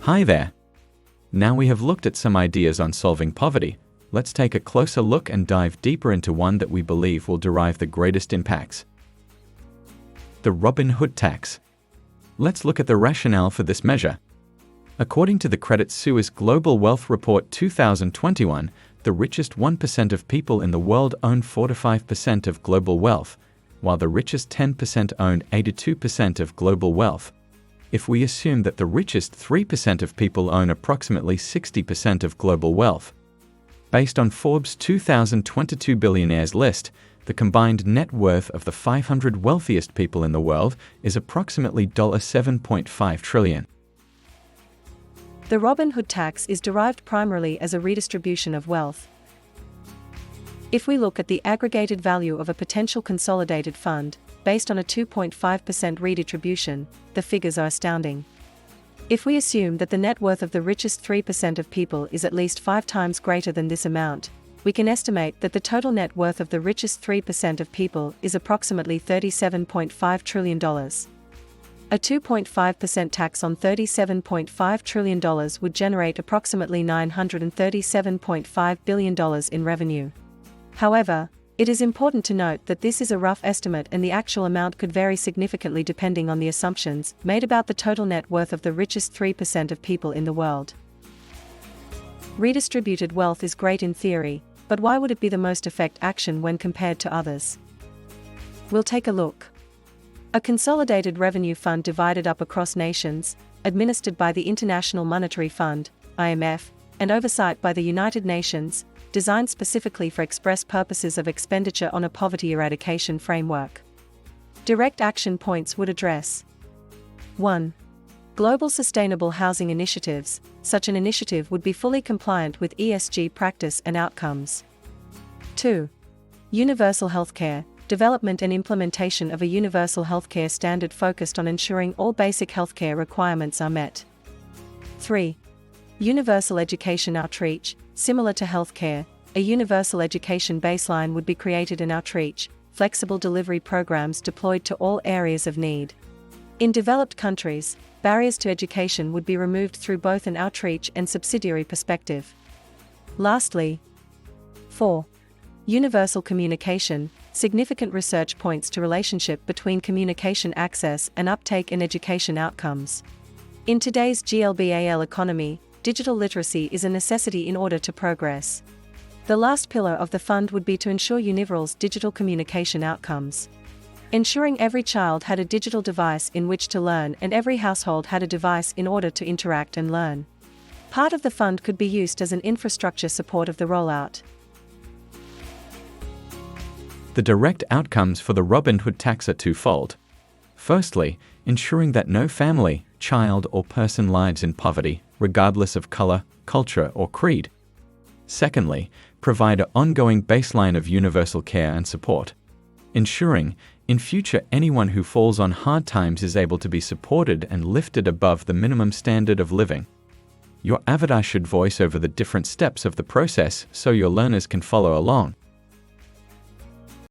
Hi there! Now we have looked at some ideas on solving poverty, let's take a closer look and dive deeper into one that we believe will derive the greatest impacts. The Robin Hood tax. Let's look at the rationale for this measure. According to the Credit Suisse Global Wealth Report 2021, the richest 1% of people in the world own 4–5% of global wealth, while the richest 10% own 82% of global wealth. If we assume that the richest 3% of people own approximately 60% of global wealth. Based on Forbes' 2022 billionaires list, the combined net worth of the 500 wealthiest people in the world is approximately $7.5 trillion. The Robin Hood tax is derived primarily as a redistribution of wealth. If we look at the aggregated value of a potential consolidated fund, based on a 2.5% redistribution, the figures are astounding. If we assume that the net worth of the richest 3% of people is at least 5 times greater than this amount, we can estimate that the total net worth of the richest 3% of people is approximately $37.5 trillion. A 2.5% tax on $37.5 trillion would generate approximately $937.5 billion in revenue. However, it is important to note that this is a rough estimate and the actual amount could vary significantly depending on the assumptions made about the total net worth of the richest 3% of people in the world. Redistributed wealth is great in theory, but why would it be the most effective action when compared to others? We'll take a look. A consolidated revenue fund divided up across nations, administered by the International Monetary Fund, IMF, and oversight by the United Nations, designed specifically for express purposes of expenditure on a poverty eradication framework. Direct action points would address 1. Global sustainable housing initiatives. Such an initiative would be fully compliant with ESG practice and outcomes. 2. Universal healthcare. Development and implementation of a universal healthcare standard focused on ensuring all basic healthcare requirements are met. 3. Universal education outreach. Similar to healthcare, a universal education baseline would be created in outreach, flexible delivery programs deployed to all areas of need. In developed countries, barriers to education would be removed through both an outreach and subsidiary perspective. Lastly, 4. Universal communication. Significant research points to relationship between communication access and uptake in education outcomes. In today's global economy, digital literacy is a necessity in order to progress. The last pillar of the fund would be to ensure universal digital communication outcomes. Ensuring every child had a digital device in which to learn and every household had a device in order to interact and learn. Part of the fund could be used as an infrastructure support of the rollout. The direct outcomes for the Robin Hood tax are twofold. Firstly, ensuring that no family, child, or person lives in poverty, regardless of color, culture, or creed. Secondly, provide an ongoing baseline of universal care and support, ensuring, in future, anyone who falls on hard times is able to be supported and lifted above the minimum standard of living. Your avatar should voice over the different steps of the process so your learners can follow along.